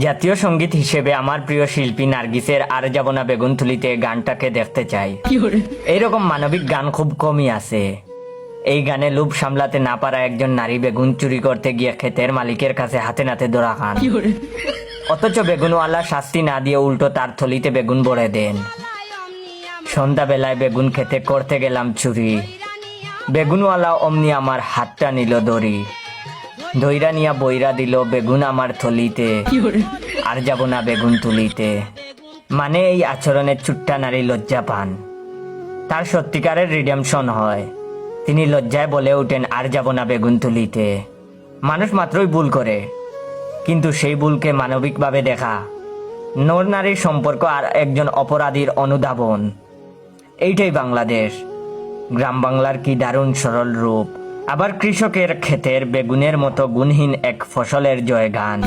জাতীয় সঙ্গীত হিসেবে আমার প্রিয় শিল্পী নার্গিসের আর যাব না বেগুনতুলিতে গানটাকে দেখতে চাই। এইরকম মানবিক গান খুব কমই আছে। এই গানে লোভ সামলাতে না পারা একজন নারী বেগুন চুরি করতে গিয়ে ক্ষেতের মালিকের কাছে হাতে নাতে ধরা খান, অথচ বেগুনওয়ালা শাস্তি না দিয়ে উল্টো তার থলিতে বেগুন ভরে দেন। সন্ধ্যাবেলায় বেগুন খেতে করতে গেলাম চুরি, বেগুনওয়ালা অমনি আমার হাতটা নিল দড়ি, দইরা নিয়া বইরা দিল বেগুন আমার থলিতে, আর যাব না বেগুন তুলিতে। মানে এই আচরণে চুট্টা নারী লজ্জা পান, তার সত্যিকারের রিডেমশন হয়। তিনি লজ্জায় বলে ওঠেন, আর যাব না বেগুন তুলিতে। মানুষ মাত্রই ভুল করে, কিন্তু সেই ভুলকে মানবিকভাবে দেখা, নর নারীর সম্পর্ক আর একজন অপরাধীর অনুধাবন, এইটাই বাংলাদেশ। গ্রাম বাংলার কি দারুণ সরল রূপ। আবার কৃষকের ক্ষেতের বেগুনের মতো গুণহীন এক ফসলের জয়গান।